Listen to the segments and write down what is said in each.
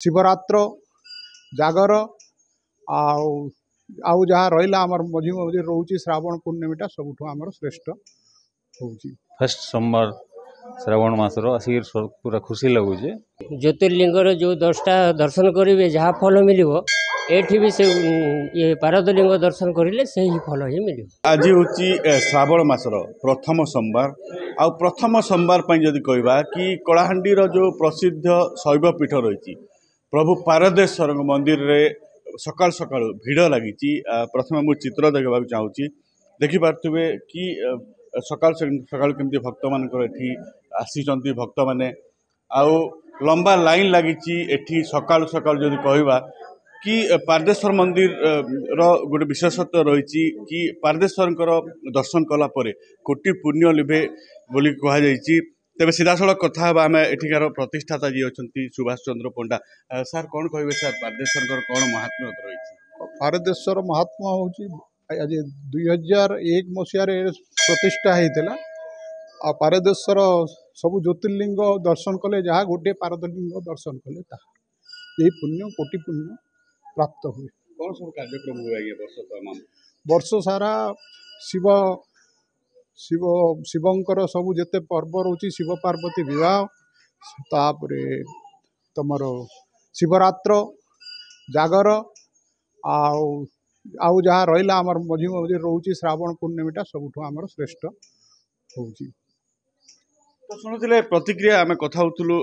शिवरात्र जागर आउ जहाँ रहा आमर मझी मझी रोचे श्रावण पूर्णिमाटा सबुठ आमर श्रेष्ठ होची। फर्स्ट सोमवार श्रावण मासर आसिक पूरा खुशी लगुचे। ज्योतिर्लिंगर जो 10टा दर्शन करेंगे जहाँ फल मिल एठी भी से ये पारदलिंग दर्शन करें से ही फल ही मिल। आज हूँ श्रावण मासर प्रथम सोमवार आ प्रथम सोमवार जदि कहवा कि कलाहांडीर जो प्रसिद्ध शैवपीठ रही प्रभु पारदेश्वर मंदिर रे सकाल सकाल भिड़ लगी। प्रथम मु चित्र देखा चाहूँगी देखिपे कि सकाल सकाल केमती भक्त मानकर एठी आसी भक्त माने आउ लंबा लाइन लगी एठी सकाल सकाल जदि कहवा कि पारदेश्वर मंदिर गोटे विशेषत्व रही कि पारदेश्वर दर्शन कलापर कोटि पुण्य लिभे बोली कहुई। तेज सीधासल कथा आम एठिकार प्रतिष्ठाता जी अच्छा सुभाष चंद्र पंडा सार कौन कहे सर पारदेश्वर कौन महात्म्य रही? पारदेश्वर महात्मा हूँ आज 2001 मसीह प्रतिष्ठा होता आ पारदेश्वर सब ज्योतिर्लिंग दर्शन कले जहाँ गोटे पारदलिंग दर्शन कले यही पुण्य कोटि पुण्य प्राप्त हुए। कौन सब कार्यक्रम हुए वर्ष सारा शिव शिव शिवंकर सबू जिते पर्व रोची शिव पार्वती विवाह तापरे तमर शिवरात्र जागर आउ जहाँ रहा आमर मझी मझी रोचे श्रावण पूर्णिमाटा सबुठ आमर श्रेष्ठ होची। तो शुणुले प्रतिक्रिया आम कथा होलु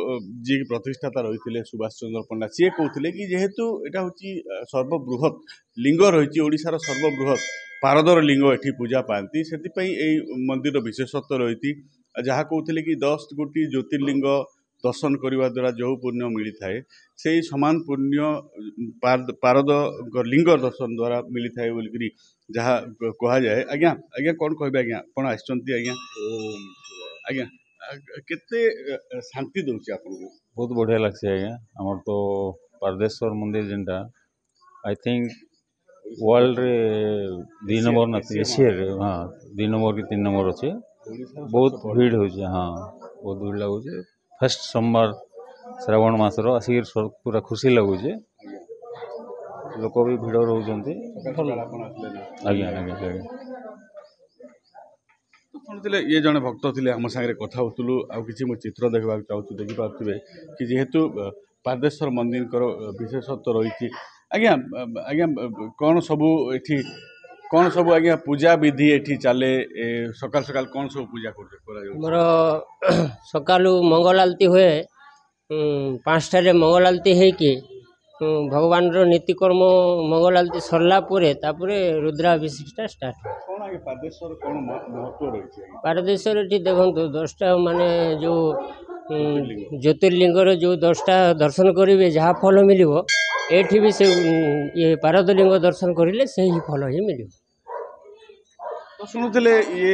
जी प्रतिष्ठाता रही सुभाष चंद्र पंडा सी कहते कि जेहेतु यहाँ हूँ सर्वबृहत लिंग रही ओडिशार सर्वबृहत पारदर लिंग एठी पूजा पाती से मंदिर विशेषत्व रही जहाँ कहते कि 10 गोटी ज्योतिर्लिंग दर्शन करने द्वारा जो पुण्य मिलता है से समान पुण्य पारद लिंग दर्शन द्वारा मिलता है बोलिकी जहाँ कह जाए। आज्ञा आज्ञा कौन कहे आज्ञा कौन आज्ञा आज्ञा केते शांति दूसरी आपको? बहुत बढ़िया लगছে आज्ञा आमर तो पारदेश्वर मंदिर जेनटा आई थिंक वर्ल्ड रे 2 नंबर ना एशिया रे हाँ 2 नंबर कि 3 नंबर अच्छे बहुत भीड़ हो हाँ बहुत भीड़ लगुचे। फर्स्ट सोमवार श्रावण मासर आसिक पूरा खुशी लगुचे लोक भी भिड़ रोचते। आज्ञा आज्ञा आज्ञा शुणुले ये जड़े भक्त थे आम सागर कथा होलु आ कि चित्र देखा चाहूँ देखिपे कि जेहेतु पारदेश्वर मंदिर विशेषत्व रही। आज्ञा आज्ञा कौन सबू एठी कौन सबू आज्ञा पूजा विधि एठी चले सकाल सकाल कौन सब पूजा मोर सकालू मंगल आलती हुए 5टारे मंगल आलती है कि भगवान रो नीतिकर्म मंगल आलती सरला तापुरे रुद्राभिषेकटा स्टार्ट। पारदेश्वर ये देखो 10टा माने जो ज्योतिर्लिंगर जो 10टा दर्शन करेंगे जहाँ फल मिल एठी भी से ये पारदलिंग दर्शन करें से ही फल ही मिल। तो शुणुले ये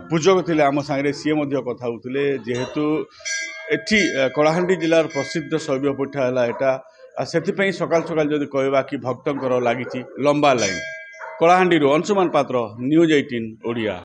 पूजक थे आम सागर सी कथा होते जेहेतु एठी कलाहांडी जिलार प्रसिद्ध शैवपीठ है यहाँ से सकाल सकाल जदि कहवा कि भक्तर लगी लंबा लाइन कलाहांडी अंशुमान पात्र न्यूज 18 ओडिया।